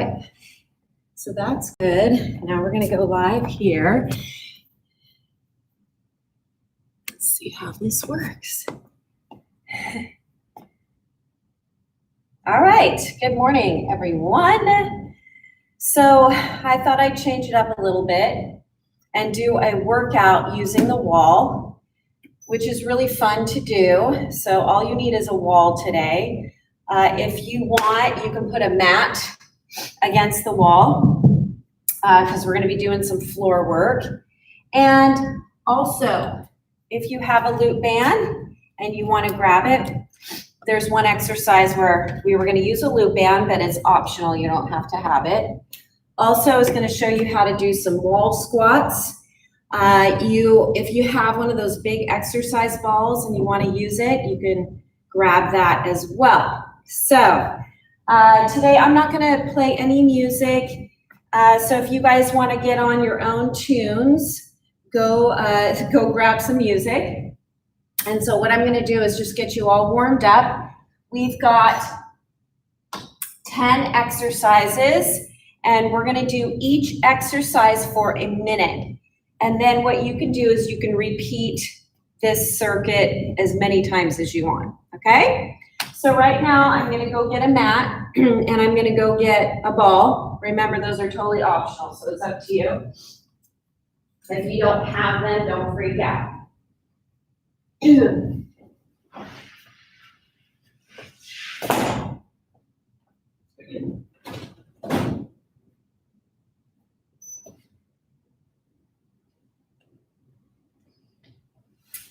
right, so that's good. Now we're gonna go live here. Let's see how this works. All right, good morning, everyone. So I thought I'd change it up a little bit and do a workout using the wall, which is really fun to do. So all you need is a wall today. If you want, you can put a mat against the wall because we're going to be doing some floor work. And also, if you have a loop band and you want to grab it, there's one exercise where we were going to use a loop band, but it's optional. You don't have to have it. Also, I was going to show you how to do some wall squats. If you have one of those big exercise balls and you want to use it, you can grab that as well. So today I'm not going to play any music. So if you guys want to get on your own tunes, go grab some music. And so what I'm going to do is just get you all warmed up. We've got 10 exercises, and we're going to do each exercise for a minute. And then what you can do is you can repeat this circuit as many times as you want, okay? So right now I'm going to go get a mat and I'm going to go get a ball. Remember, those are totally optional, so it's up to you. If you don't have them, don't freak out. And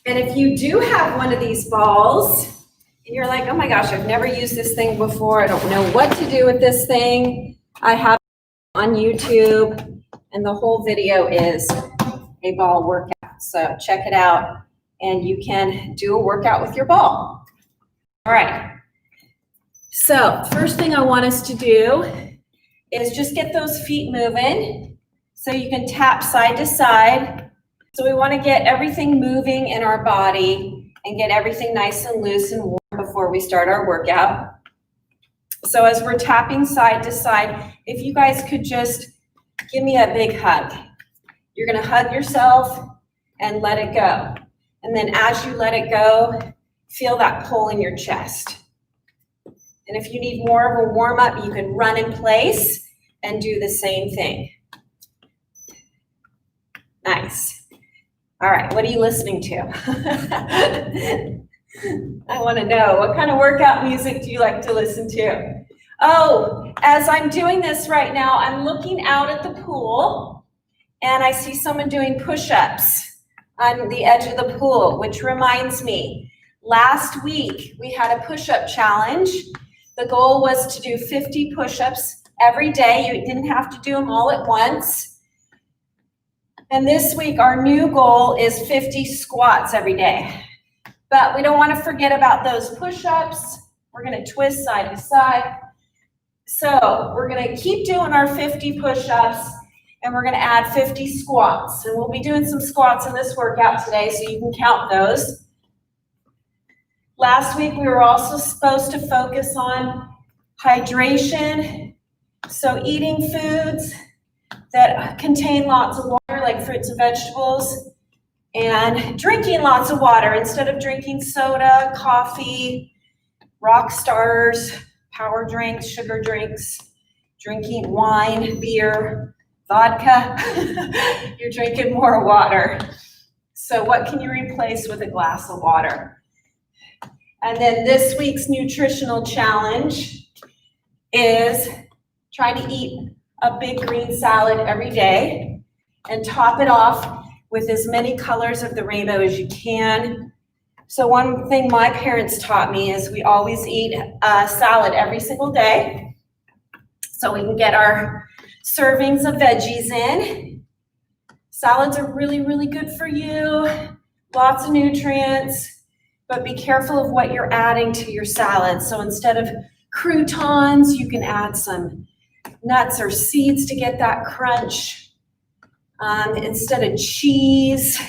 if you do have one of these balls, and you're like, oh my gosh, I've never used this thing before, I don't know what to do with this thing, I have it on YouTube, and the whole video is a ball workout. So check it out, and you can do a workout with your ball. All right. So first thing I want us to do is just get those feet moving so you can tap side to side. So we want to get everything moving in our body and get everything nice and loose and warm before we start our workout. So as we're tapping side to side, if you guys could just give me a big hug. You're going to hug yourself and let it go. And then as you let it go, feel that pull in your chest. And if you need more of a warm up, you can run in place and do the same thing. Nice. All right, what are you listening to? I want to know, what kind of workout music do you like to listen to? Oh, as I'm doing this right now, I'm looking out at the pool and I see someone doing push-ups on the edge of the pool, which reminds me, last week we had a push-up challenge. The goal was to do 50 push-ups every day. You didn't have to do them all at once. And this week, our new goal is 50 squats every day. But we don't want to forget about those push-ups. We're going to twist side to side. So we're going to keep doing our 50 push-ups, and we're going to add 50 squats. And we'll be doing some squats in this workout today, so you can count those. Last week, we were also supposed to focus on hydration. So eating foods that contain lots of water, like fruits and vegetables, and drinking lots of water instead of drinking soda, coffee, rock stars, power drinks, sugar drinks, drinking wine, beer, vodka. You're drinking more water. So what can you replace with a glass of water? And then this week's nutritional challenge is try to eat a big green salad every day and top it off with as many colors of the rainbow as you can. So one thing my parents taught me is we always eat a salad every single day so we can get our servings of veggies in. Salads are really, really good for you, lots of nutrients, but be careful of what you're adding to your salad. So instead of croutons, you can add some nuts or seeds to get that crunch. Instead of cheese,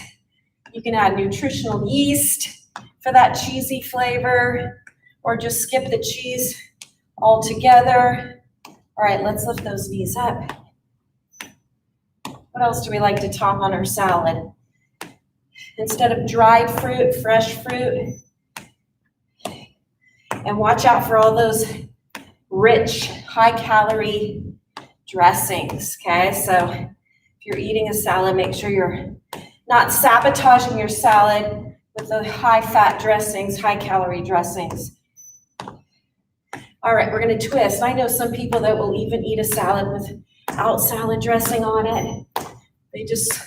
you can add nutritional yeast for that cheesy flavor, or just skip the cheese altogether. All right, let's lift those knees up. What else do we like to top on our salad? Instead of dried fruit, fresh fruit. And watch out for all those rich, high-calorie dressings, okay? So if you're eating a salad, make sure you're not sabotaging your salad with the high-fat dressings, high-calorie dressings. All right, we're gonna twist. I know some people that will even eat a salad without salad dressing on it. They just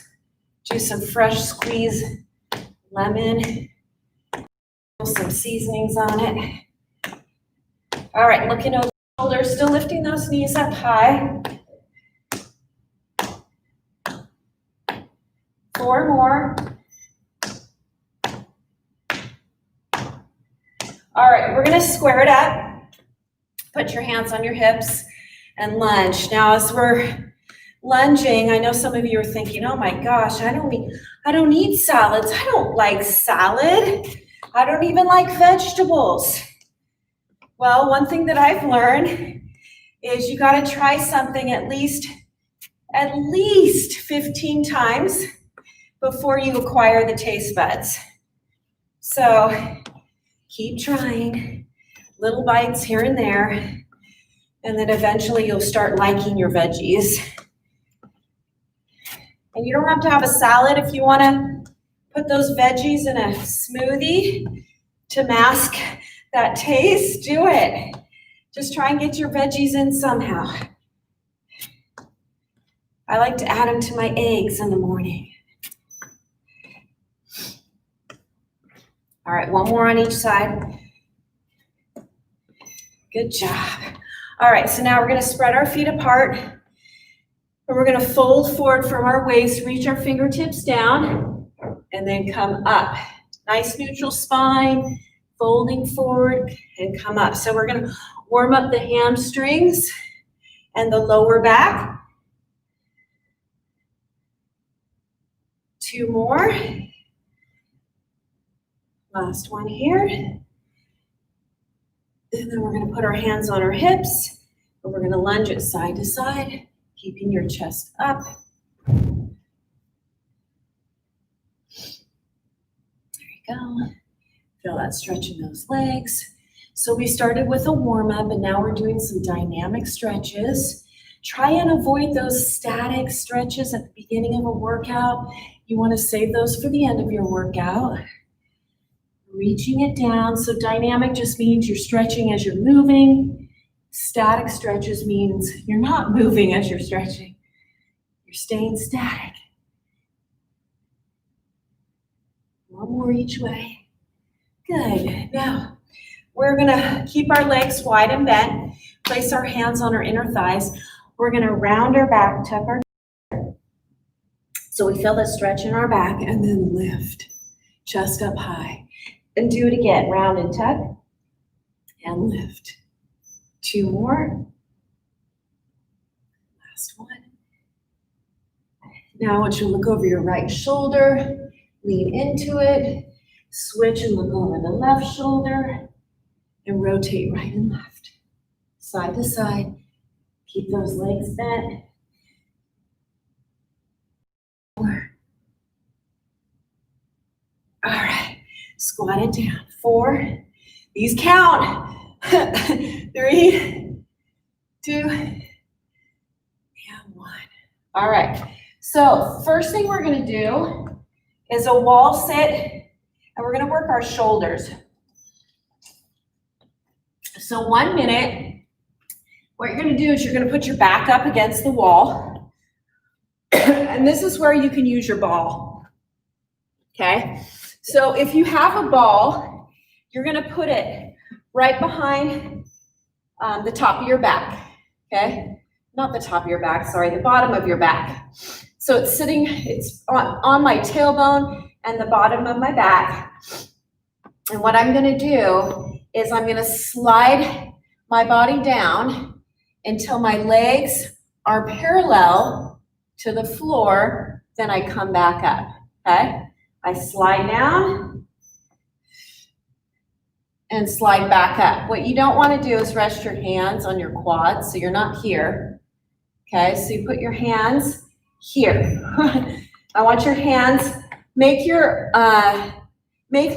do some fresh squeezed lemon, some seasonings on it. All right, looking over the shoulders, still lifting those knees up high. 4 more. All right, we're gonna square it up. Put your hands on your hips and lunge. Now, as we're lunging, I know some of you are thinking, oh my gosh, I don't need salads. I don't like salad. I don't even like vegetables. Well, one thing that I've learned is you gotta try something at least 15 times before you acquire the taste buds. So keep trying, little bites here and there, and then eventually you'll start liking your veggies. And you don't have to have a salad if you wanna put those veggies in a smoothie to mask that taste, do it. Just try and get your veggies in somehow. I like to add them to my eggs in the morning. All right, one more on each side. Good job. All right, so now we're gonna spread our feet apart, and we're gonna fold forward from our waist, reach our fingertips down, and then come up. Nice neutral spine, folding forward and come up. So we're gonna warm up the hamstrings and the lower back. 2 more. Last one here. And then we're gonna put our hands on our hips, and we're gonna lunge it side to side, keeping your chest up. There you go. Feel that stretch in those legs. So we started with a warm-up, and now we're doing some dynamic stretches. Try and avoid those static stretches at the beginning of a workout. You wanna save those for the end of your workout. Reaching it down. So dynamic just means you're stretching as you're moving. Static stretches means you're not moving as you're stretching. You're staying static. 1 more each way. Good. Now, we're gonna keep our legs wide and bent. Place our hands on our inner thighs. We're gonna round our back, tuck our so we feel the stretch in our back, and then lift. Chest up high. And do it again, round and tuck, and lift. 2 more. Last one. Now I want you to look over your right shoulder, lean into it, switch and look over the left shoulder, and rotate right and left. Side to side, keep those legs bent. 4. All right. Squat it down. 4. These count. 3, 2, and 1. All right. So first thing we're going to do is a wall sit, and we're going to work our shoulders. So 1 minute, what you're going to do is you're going to put your back up against the wall, and this is where you can use your ball. Okay. So if you have a ball, you're gonna put it right behind the top of your back, okay? Not the top of your back, sorry, the bottom of your back. So it's on my tailbone and the bottom of my back. And what I'm gonna do is I'm gonna slide my body down until my legs are parallel to the floor, then I come back up, okay? I slide down, and slide back up. What you don't want to do is rest your hands on your quads, so you're not here. Okay, so you put your hands here. I want your hands, make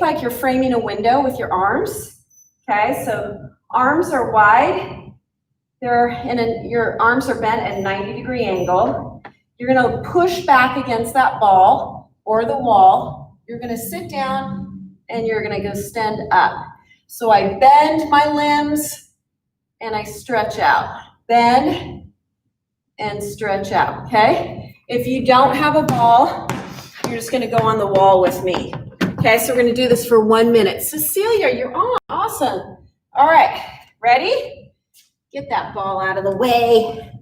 like you're framing a window with your arms. Okay, so arms are wide. Your arms are bent at a 90-degree angle. You're gonna push back against that ball or the wall. You're gonna sit down and you're gonna go stand up. So I bend my limbs and I stretch out. Bend and stretch out, okay? If you don't have a ball, you're just gonna go on the wall with me. Okay, so we're gonna do this for 1 minute. Cecilia, you're on, awesome. All right, ready? Get that ball out of the way.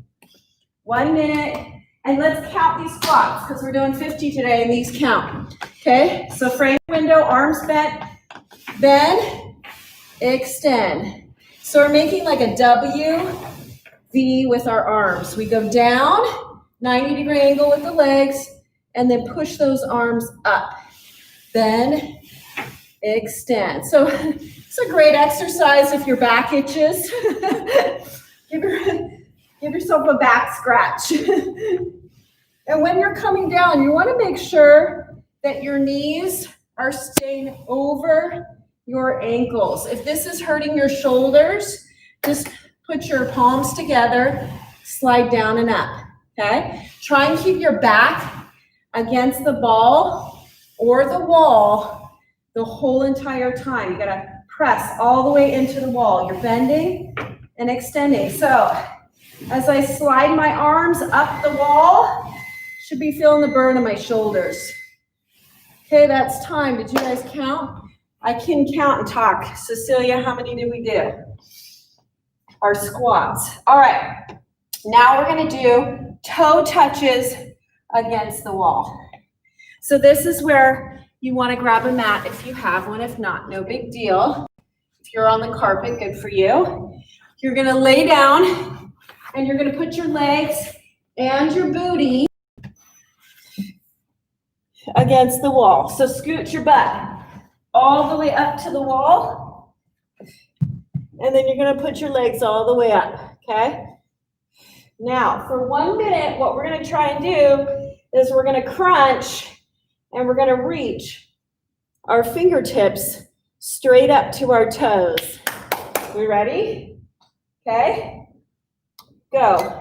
1 minute, and let's count these squats because we're doing 50 today and these count. Okay, so frame window, arms bent, bend, extend. So we're making like a W, V with our arms. We go down, 90-degree angle with the legs, and then push those arms up. Bend, extend. So it's a great exercise if your back itches. Give yourself a back scratch. And when you're coming down, you want to make sure that your knees are staying over your ankles. If this is hurting your shoulders, just put your palms together, slide down and up, okay? Try and keep your back against the ball or the wall the whole entire time. You gotta press all the way into the wall. You're bending and extending. So as I slide my arms up the wall, should be feeling the burn in my shoulders. Okay, that's time. Did you guys count? I can count and talk. Cecilia, how many did we do? Our squats. All right, now we're gonna do toe touches against the wall. So this is where you wanna grab a mat if you have one. If not, no big deal. If you're on the carpet, good for you. You're gonna lay down and you're gonna put your legs and your booty against the wall. So scoot your butt all the way up to the wall, and then you're gonna put your legs all the way up, okay? Now, for 1 minute, what we're gonna try and do is we're gonna crunch and we're gonna reach our fingertips straight up to our toes. We ready? Okay, go.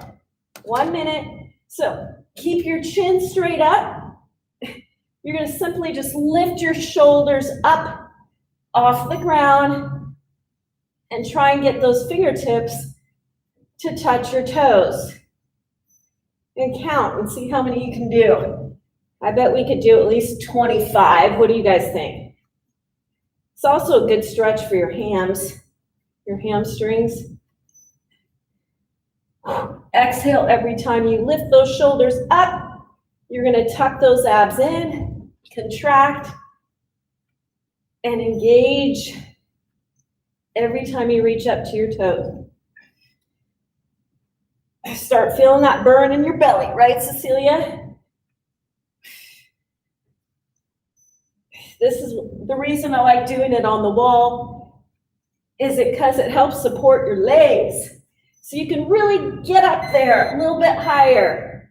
1 minute. So keep your chin straight up. You're gonna simply just lift your shoulders up off the ground and try and get those fingertips to touch your toes. And count and see how many you can do. I bet we could do at least 25. What do you guys think? It's also a good stretch for your hams, your hamstrings. Exhale every time you lift those shoulders up. You're gonna tuck those abs in. Contract and engage every time you reach up to your toes. Start feeling that burn in your belly, right, Cecilia? This is the reason I like doing it on the wall, is it because it helps support your legs. So you can really get up there a little bit higher.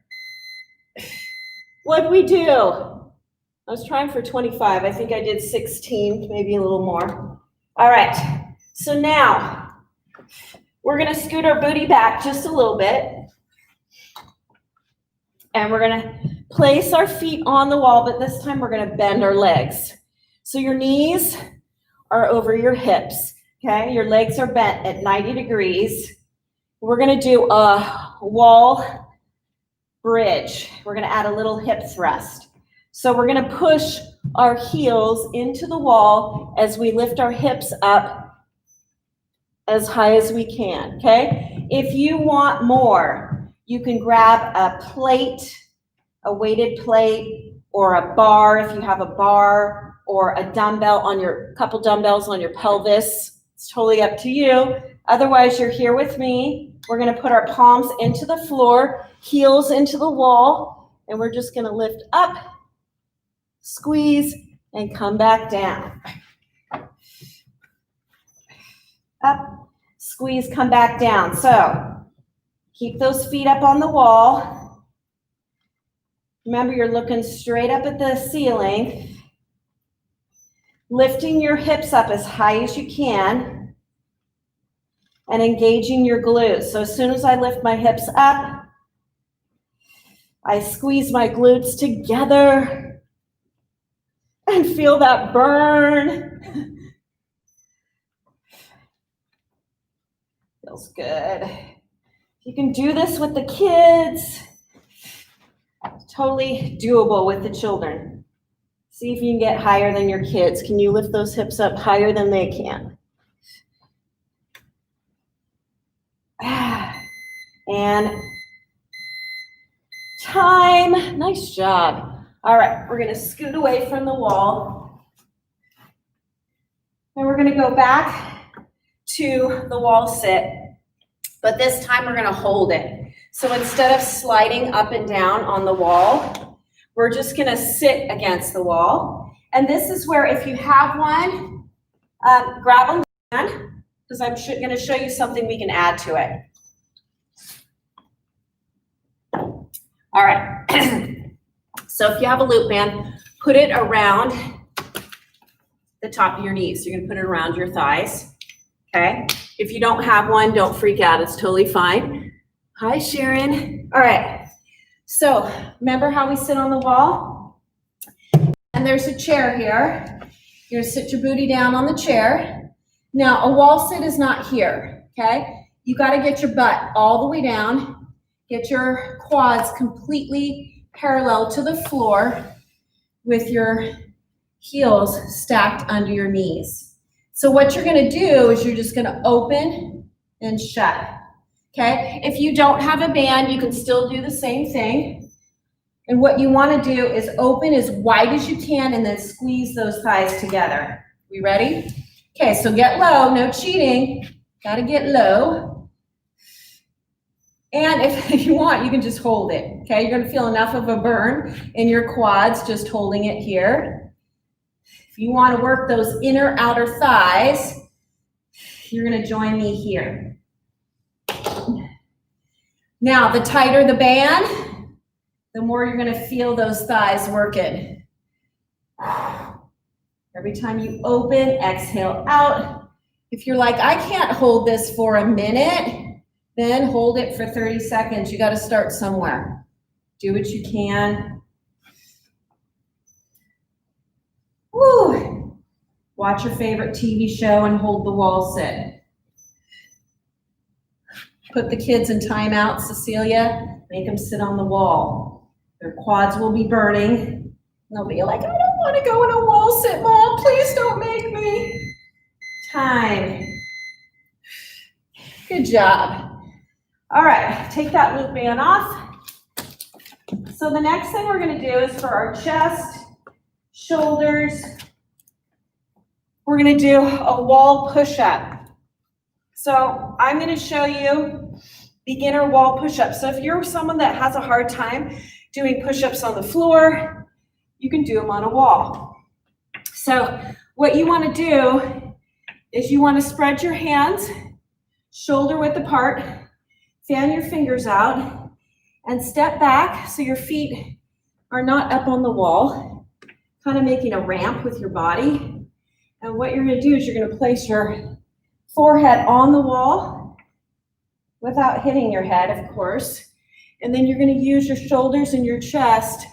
What'd we do? I was trying for 25. I think I did 16, maybe a little more. All right, so now we're gonna scoot our booty back just a little bit. And we're gonna place our feet on the wall, but this time we're gonna bend our legs. So your knees are over your hips, okay? Your legs are bent at 90 degrees. We're gonna do a wall bridge. We're gonna add a little hip thrust. So we're gonna push our heels into the wall as we lift our hips up as high as we can, okay? If you want more, you can grab a plate, a weighted plate, or a bar if you have a bar, or a dumbbell on your, couple dumbbells on your pelvis. It's totally up to you. Otherwise, you're here with me. We're gonna put our palms into the floor, heels into the wall, and we're just gonna lift up, squeeze, and come back down. up, squeeze, come back down. So keep those feet up on the wall. Remember, you're looking straight up at the ceiling, lifting your hips up as high as you can, and engaging your glutes. So as soon as I lift my hips up, I squeeze my glutes together and feel that burn. Feels good. You can do this with the kids. Totally doable with the children. See if you can get higher than your kids. Can you lift those hips up higher than they can? And time. Nice job. All right, we're going to scoot away from the wall. And we're going to go back to the wall sit. But this time we're going to hold it. So instead of sliding up and down on the wall, we're just going to sit against the wall. And this is where, if you have one, grab a hand, because I'm going to show you something we can add to it. All right. So if you have a loop band, put it around the top of your knees. You're going to put it around your thighs. Okay. If you don't have one, don't freak out. It's totally fine. Hi, Sharon. All right. So remember how we sit on the wall? And there's a chair here. You're going to sit your booty down on the chair. Now, a wall sit is not here. Okay. You got to get your butt all the way down. Get your quads completely parallel to the floor with your heels stacked under your knees. So what you're going to do is you're just going to open and shut. Okay? If you don't have a band, you can still do the same thing. And what you want to do is open as wide as you can and then squeeze those thighs together. We ready? Okay, so get low, no cheating. Got to get low. And if you want, you can just hold it, okay? You're going to feel enough of a burn in your quads just holding it here. If you want to work those inner outer thighs, you're going to join me here. Now, the tighter the band, the more you're going to feel those thighs working. Every time you open, exhale out. If you're like, I can't hold this for a minute, then hold it for 30 seconds. You got to start somewhere. Do what you can. Woo. Watch your favorite TV show and hold the wall sit. Put the kids in timeout, Cecilia. Make them sit on the wall. Their quads will be burning. They'll be like, I don't want to go in a wall sit, Mom. Please don't make me. Time. Good job. All right, take that loop band off. So the next thing we're going to do is for our chest, shoulders, we're going to do a wall push-up. So I'm going to show you beginner wall push-ups. So if you're someone that has a hard time doing push-ups on the floor, you can do them on a wall. So what you want to do is you want to spread your hands shoulder width apart. Fan your fingers out and step back so your feet are not up on the wall, kind of making a ramp with your body. And what you're going to do is you're going to place your forehead on the wall without hitting your head, of course. And then you're going to use your shoulders and your chest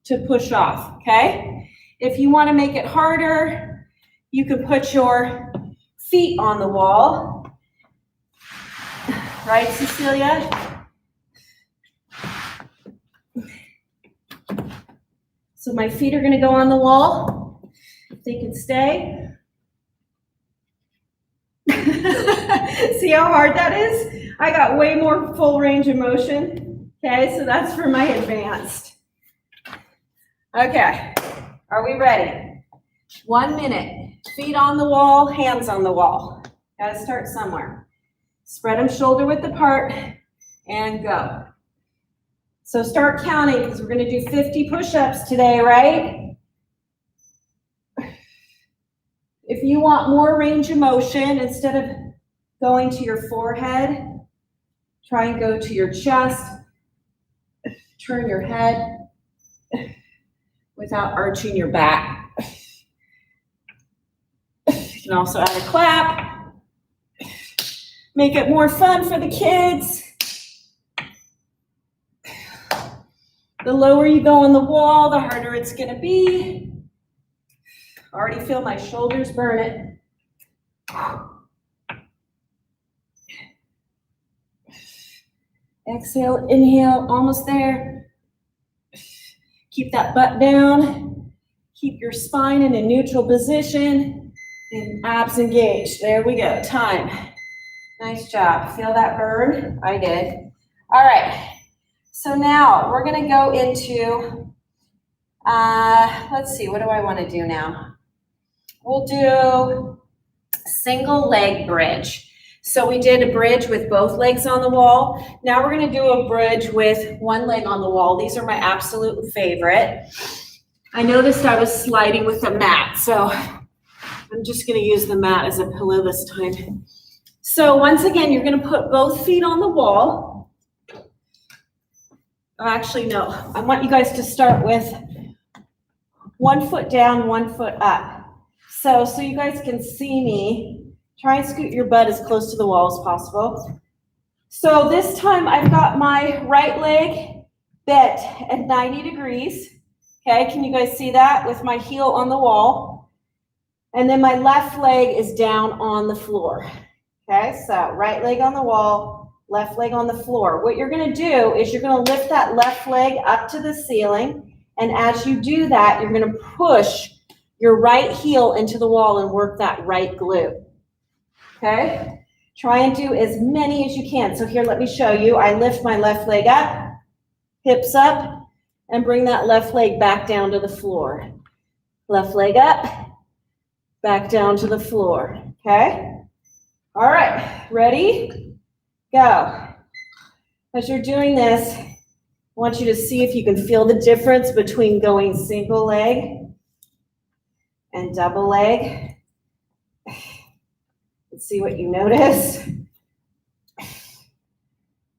to push off, okay? If you want to make it harder, you can put your feet on the wall. Right, Cecilia? So my feet are going to go on the wall. If they can stay. See how hard that is? I got way more full range of motion. Okay, so that's for my advanced. Okay, are we ready? 1 minute. Feet on the wall, hands on the wall. Got to start somewhere. Spread them shoulder width apart and go. So start counting because we're going to do 50 push-ups today, right? If you want more range of motion, instead of going to your forehead, try and go to your chest. Turn your head without arching your back. You can also add a clap. Make it more fun for the kids. The lower you go on the wall, the harder it's gonna be. I already feel my shoulders burning. Exhale, inhale, almost there. Keep that butt down. Keep your spine in a neutral position and abs engaged. There we go, time. Nice job. Feel that burn? I did. All right, so now we're gonna go into, let's see, what do I wanna do now? We'll do single leg bridge. So we did a bridge with both legs on the wall. Now we're gonna do a bridge with one leg on the wall. These are my absolute favorite. I noticed I was sliding with the mat, so I'm just gonna use the mat as a pillow this time. So once again, you're gonna put both feet on the wall. Actually, no, I want you guys to start with 1 foot down, 1 foot up. So you guys can see me. Try and scoot your butt as close to the wall as possible. So this time I've got my right leg bent at 90 degrees. Okay, can you guys see that with my heel on the wall? And then my left leg is down on the floor. Okay, so right leg on the wall, left leg on the floor. What you're gonna do is you're gonna lift that left leg up to the ceiling. And as you do that, you're gonna push your right heel into the wall and work that right glute. Okay, try and do as many as you can. So here, let me show you. I lift my left leg up, hips up, and bring that left leg back down to the floor. Left leg up, back down to the floor, okay? All right, ready? Go. As you're doing this, I want you to see if you can feel the difference between going single leg and double leg. Let's see what you notice.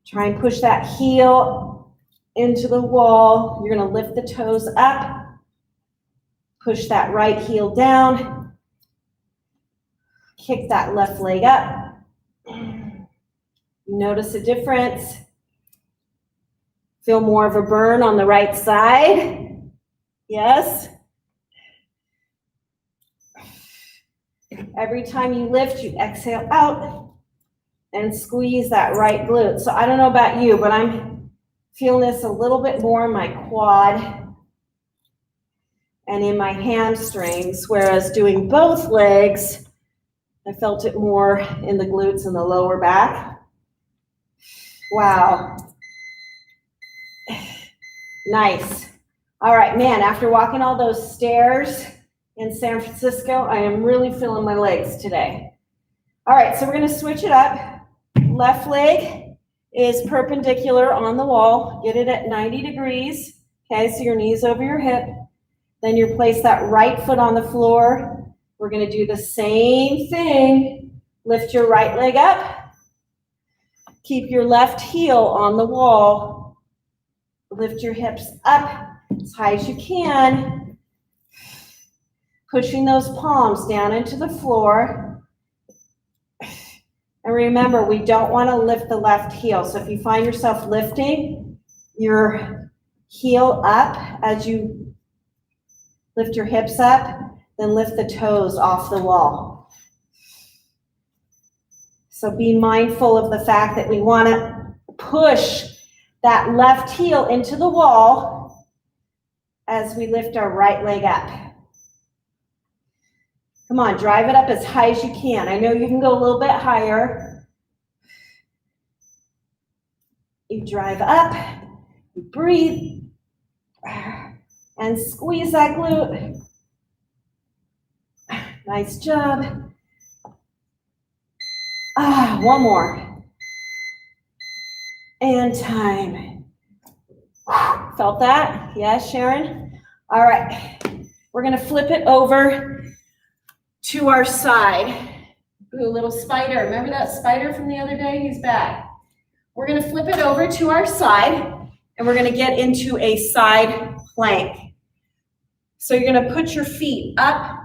Try and push that heel into the wall. You're gonna lift the toes up. Push that right heel down. Kick that left leg up. Notice a difference. Feel more of a burn on the right side. Yes. Every time you lift, you exhale out and squeeze that right glute. So I don't know about you, but I'm feeling this a little bit more in my quad and in my hamstrings, whereas doing both legs, I felt it more in the glutes and the lower back. Wow. Nice. All right, man, after walking all those stairs in San Francisco, I am really feeling my legs today. All right, so we're gonna switch it up. Left leg is perpendicular on the wall. Get it at 90 degrees. Okay, so your knees over your hip. Then you place that right foot on the floor. We're gonna do the same thing. Lift your right leg up. Keep your left heel on the wall. Lift your hips up as high as you can. Pushing those palms down into the floor. And remember, we don't want to lift the left heel. So if you find yourself lifting your heel up as you lift your hips up, then lift the toes off the wall. So be mindful of the fact that we want to push that left heel into the wall as we lift our right leg up. Come on, drive it up as high as you can. I know you can go a little bit higher. You drive up, you breathe, and squeeze that glute. Nice job. One more. And time. Felt that? Yes, Sharon? All right. We're going to flip it over to our side. Ooh, little spider. Remember that spider from the other day? He's back. We're gonna flip it over to our side and we're gonna get into a side plank. So you're gonna put your feet up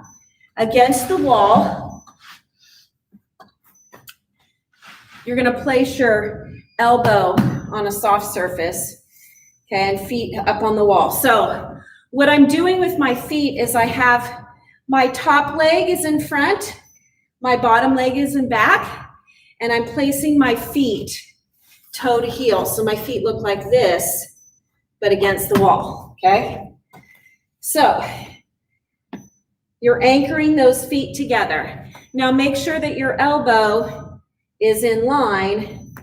against the wall. You're gonna place your elbow on a soft surface, okay, and feet up on the wall. So what I'm doing with my feet is I have my top leg is in front, my bottom leg is in back, and I'm placing my feet toe to heel. So my feet look like this, but against the wall, okay? So you're anchoring those feet together. Now make sure that your elbow is in line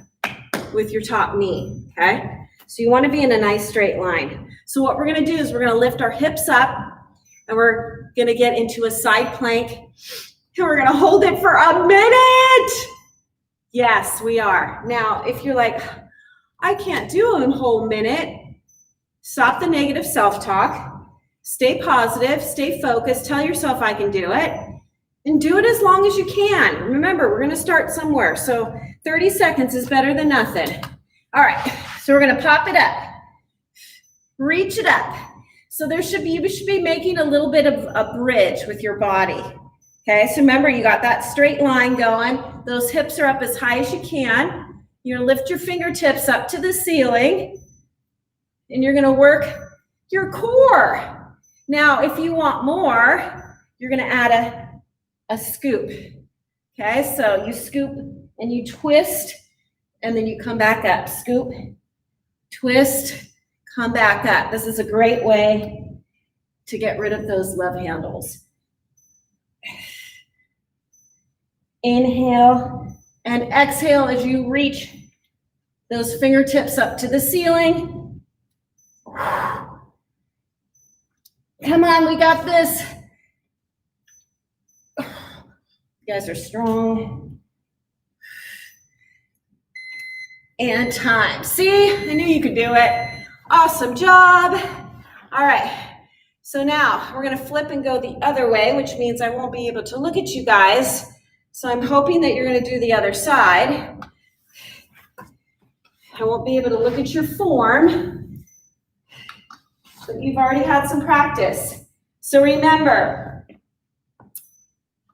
with your top knee, okay? So you want to be in a nice straight line. So what we're going to do is we're going to lift our hips up and we're going to get into a side plank and we're going to hold it for a minute. Yes, we are. Now, if you're like, I can't do a whole minute, stop the negative self-talk. Stay positive, stay focused, tell yourself I can do it, and do it as long as you can. Remember, we're gonna start somewhere, so 30 seconds is better than nothing. All right, so we're gonna pop it up, reach it up. So you should be making a little bit of a bridge with your body. Okay, so remember, you got that straight line going, those hips are up as high as you can. You're gonna lift your fingertips up to the ceiling, and you're gonna work your core. Now, if you want more, you're gonna add a scoop. Okay, so you scoop and you twist, and then you come back up. Scoop, twist, come back up. This is a great way to get rid of those love handles. Inhale and exhale as you reach those fingertips up to the ceiling. Come on, we got this. You guys are strong. And time. See, I knew you could do it. Awesome job. All right, so now we're gonna flip and go the other way, which means I won't be able to look at you guys. So I'm hoping that you're gonna do the other side. I won't be able to look at your form, but you've already had some practice. So remember,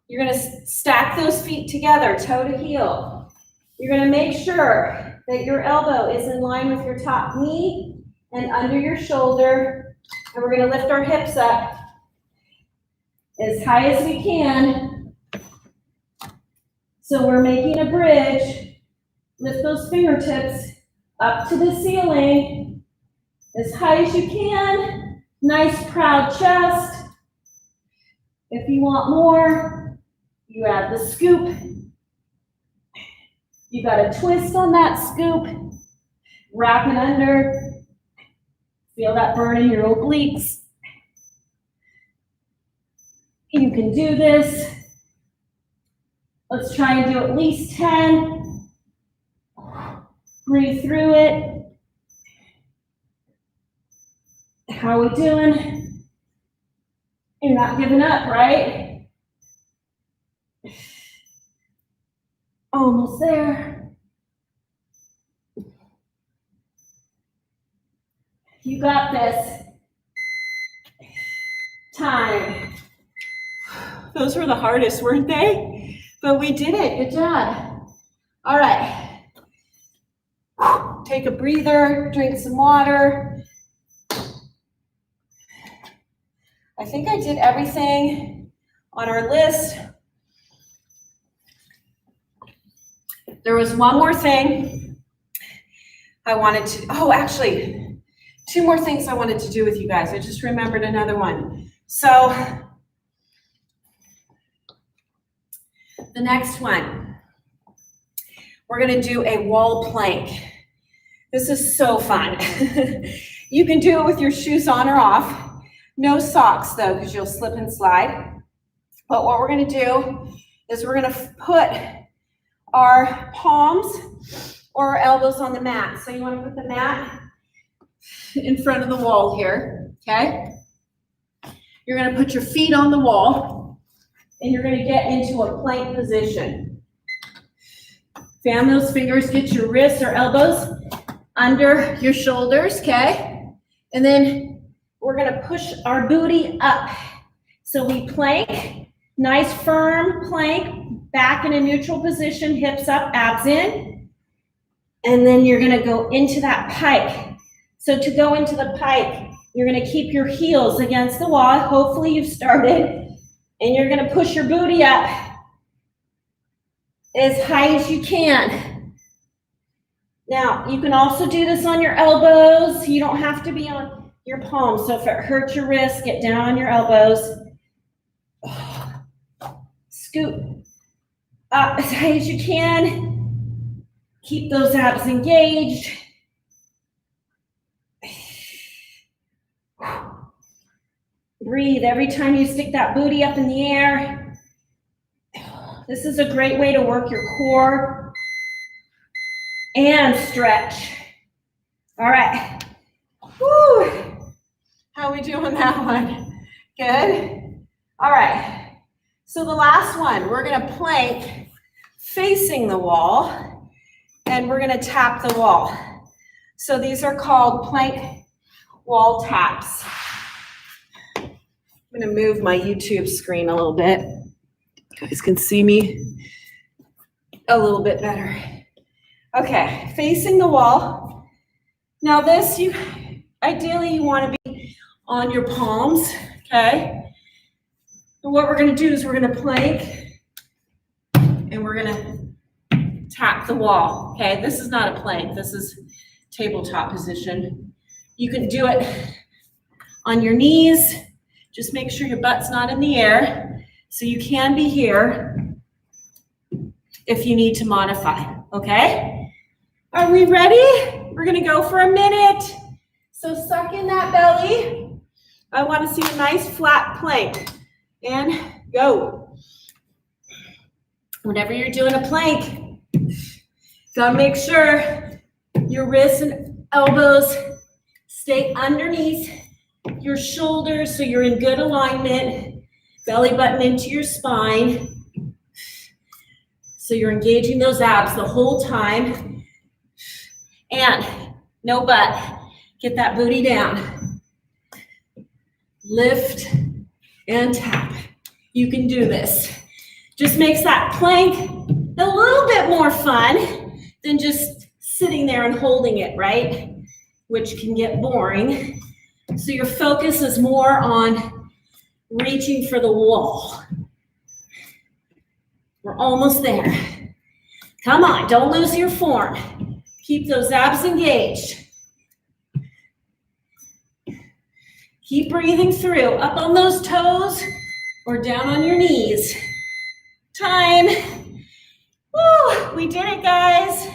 you're gonna stack those feet together, toe to heel. You're gonna make sure that your elbow is in line with your top knee and under your shoulder. And we're gonna lift our hips up as high as we can. So we're making a bridge. Lift those fingertips up to the ceiling. As high as you can, nice proud chest. If you want more, you add the scoop. You got a twist on that scoop. Wrap it under. Feel that burn in your obliques. You can do this. Let's try and do at least 10. Breathe through it. How are we doing? You're not giving up, right? Almost there. You got this. Time. Those were the hardest, weren't they? But we did it. Good job. All right. Take a breather, drink some water. I think I did everything on our list. There was one more thing I wanted to, actually, 2 more things I wanted to do with you guys. I just remembered another one. So the next one, we're gonna do a wall plank. This is so fun. You can do it with your shoes on or off. No socks though, because you'll slip and slide. But what we're gonna do is we're gonna put our palms or our elbows on the mat. So you wanna put the mat in front of the wall here, okay? You're gonna put your feet on the wall and you're gonna get into a plank position. Fan those fingers, get your wrists or elbows under your shoulders, okay? And then we're gonna push our booty up. So we plank, nice firm plank, back in a neutral position, hips up, abs in. And then you're gonna go into that pike. So to go into the pike, you're gonna keep your heels against the wall. Hopefully you've started. And you're gonna push your booty up as high as you can. Now, you can also do this on your elbows. You don't have to be on your palms. So if it hurts your wrist, get down on your elbows. Scoot up as high as you can. Keep those abs engaged. Breathe every time you stick that booty up in the air. This is a great way to work your core and stretch. All right. Woo. How are we doing that one? Good? All right. So the last one, we're gonna plank facing the wall, and we're gonna tap the wall. So these are called plank wall taps. I'm gonna move my YouTube screen a little bit. You guys can see me a little bit better. Okay, facing the wall. Now this, ideally you wanna be on your palms, okay? And what we're gonna do is we're gonna plank and we're gonna tap the wall, okay? This is not a plank, this is tabletop position. You can do it on your knees. Just make sure your butt's not in the air. So you can be here if you need to modify, okay? Are we ready? We're gonna go for a minute. So suck in that belly. I wanna see a nice flat plank. And go. Whenever you're doing a plank, gotta make sure your wrists and elbows stay underneath your shoulders so you're in good alignment, belly button into your spine. So you're engaging those abs the whole time. And no butt, get that booty down. Lift and tap. You can do this. Just makes that plank a little bit more fun than just sitting there and holding it, right? Which can get boring. So your focus is more on reaching for the wall. We're almost there. Come on, don't lose your form. Keep those abs engaged. Keep breathing through, up on those toes or down on your knees. Time. Woo, we did it, guys.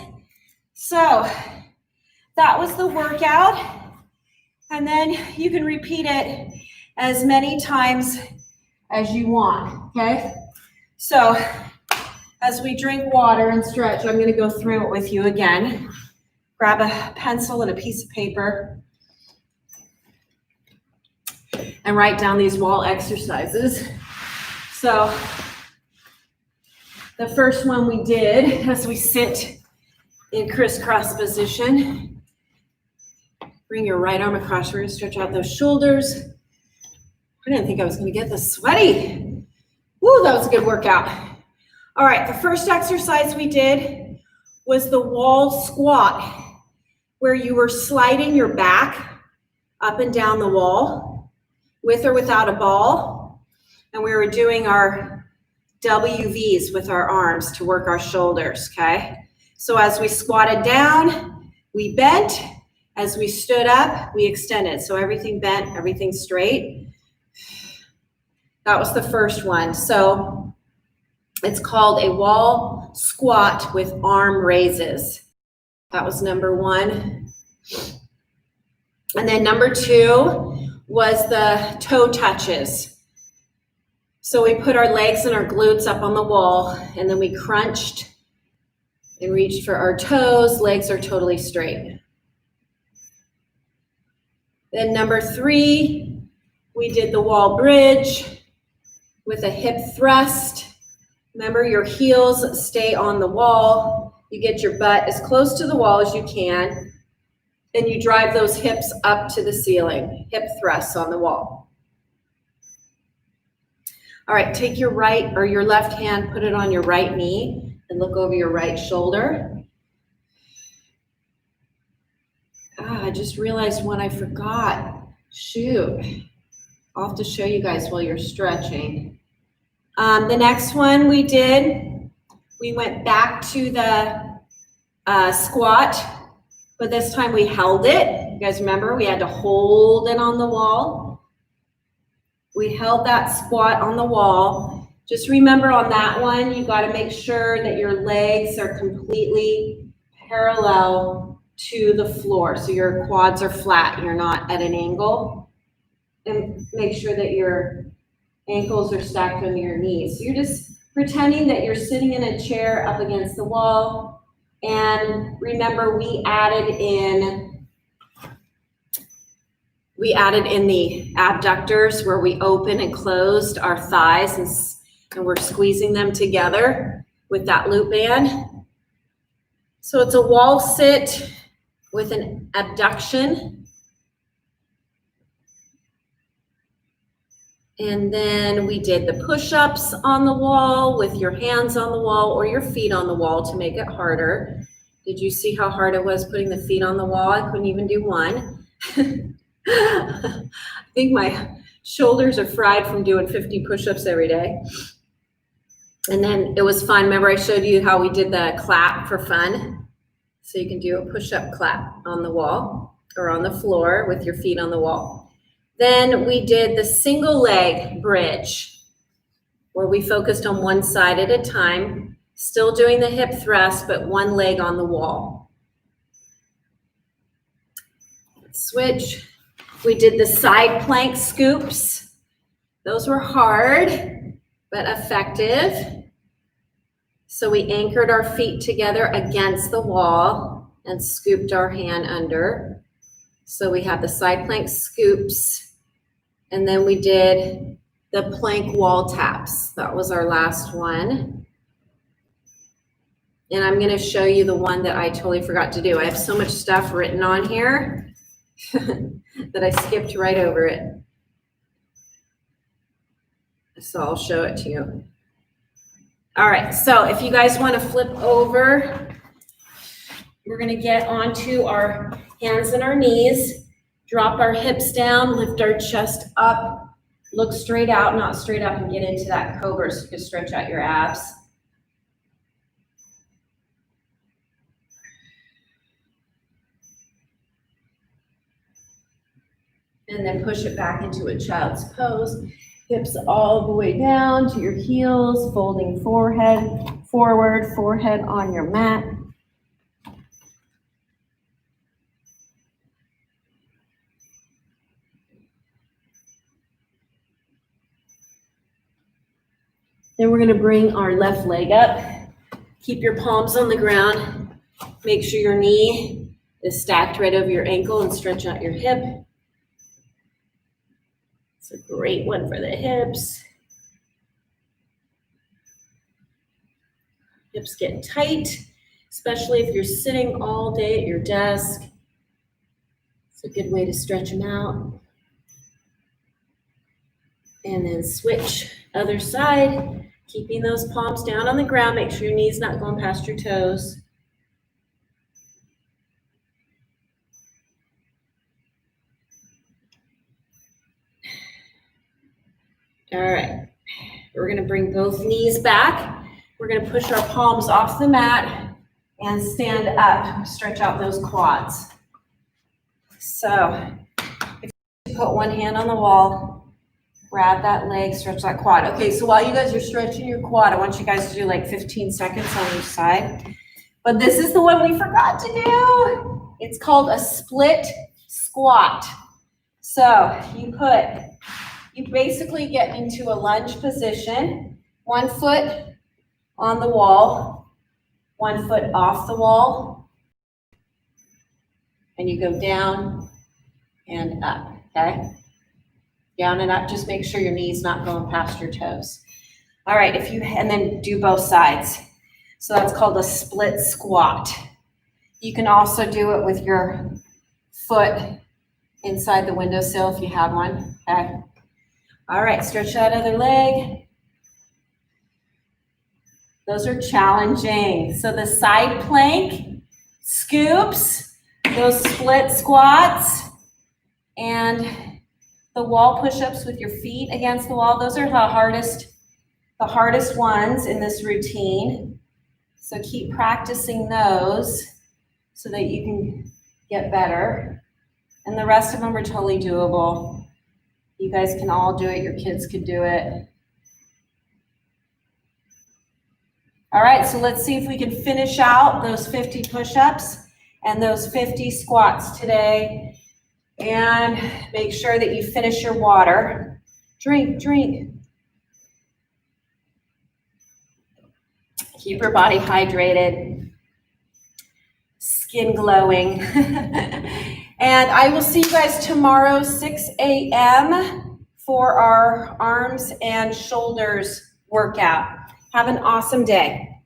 So that was the workout. And then you can repeat it as many times as you want, okay? So as we drink water and stretch, I'm gonna go through it with you again. Grab a pencil and a piece of paper and write down these wall exercises. So the first one we did as we sit in crisscross position. Bring your right arm across. We're gonna stretch out those shoulders. I didn't think I was gonna get this sweaty. Woo, that was a good workout. All right, the first exercise we did was the wall squat, where you were sliding your back up and down the wall, with or without a ball. And we were doing our WVs with our arms to work our shoulders, okay? So as we squatted down, we bent. As we stood up, we extended. So everything bent, everything straight. That was the first one. So it's called a wall squat with arm raises. That was number one. And then number two was the toe touches. So we put our legs and our glutes up on the wall, and then we crunched and reached for our toes. Legs are totally straight. Then number three, we did the wall bridge, with a hip thrust. Remember, your heels stay on the wall. You get your butt as close to the wall as you can, and you drive those hips up to the ceiling. Hip thrusts on the wall. All right, take your right or your left hand, put it on your right knee, and look over your right shoulder. I just realized one I forgot. Shoot. I'll have to show you guys while you're stretching. The next one we did, we went back to the squat, but this time we held it. You guys remember we had to hold it on the wall. We held that squat on the wall. Just remember on that one, you got to make sure that your legs are completely parallel to the floor. So your quads are flat, you're not at an angle. And make sure that your ankles are stacked under your knees. So you're just pretending that you're sitting in a chair up against the wall. And remember, we added in the abductors where we open and closed our thighs, and we're squeezing them together with that loop band. So it's a wall sit with an abduction. And then we did the push-ups on the wall with your hands on the wall or your feet on the wall to make it harder. Did you see how hard it was putting the feet on the wall? I couldn't even do one. I think my shoulders are fried from doing 50 push-ups every day. And then it was fun. Remember I showed you how we did the clap for fun? So you can do a push-up clap on the wall or on the floor with your feet on the wall. Then we did the single leg bridge where we focused on one side at a time, still doing the hip thrust, but one leg on the wall. Switch. We did the side plank scoops. Those were hard, but effective. So we anchored our feet together against the wall and scooped our hand under. So we have the side plank scoops. And then we did the plank wall taps. That was our last one. And I'm going to show you the one that I totally forgot to do. I have so much stuff written on here that I skipped right over it. So I'll show it to you. All right, so if you guys want to flip over, we're going to get onto our hands and our knees. Drop our hips down, lift our chest up, look straight out, not straight up, and get into that cobra so you can stretch out your abs. And then push it back into a child's pose. Hips all the way down to your heels, folding forehead forward, forehead on your mat. Then we're going to bring our left leg up. Keep your palms on the ground. Make sure your knee is stacked right over your ankle and stretch out your hip. It's a great one for the hips. Hips get tight, especially if you're sitting all day at your desk. It's a good way to stretch them out. And then switch other side. Keeping those palms down on the ground. Make sure your knee's not going past your toes. All right. We're going to bring both knees back. We're going to push our palms off the mat and stand up. Stretch out those quads. So if you put one hand on the wall, grab that leg, stretch that quad. Okay, so while you guys are stretching your quad, I want you guys to do like 15 seconds on each side. But this is the one we forgot to do. It's called a split squat. So you basically get into a lunge position, one foot on the wall, one foot off the wall, and you go down and up, okay? Down and up, just make sure your knee's not going past your toes. All right, and then do both sides. So that's called a split squat. You can also do it with your foot inside the windowsill if you have one, okay? All right, stretch that other leg. Those are challenging. So the side plank, scoops, those split squats, and the wall push-ups with your feet against the wall. Those are the hardest ones in this routine. So keep practicing those so that you can get better. And the rest of them are totally doable. You guys can all do it. Your kids could do it. All right, so let's see if we can finish out those 50 push-ups and those 50 squats today. And make sure that you finish your water. Drink. Keep your body hydrated, skin glowing. And I will see you guys tomorrow, 6 a.m. for our arms and shoulders workout. Have an awesome day.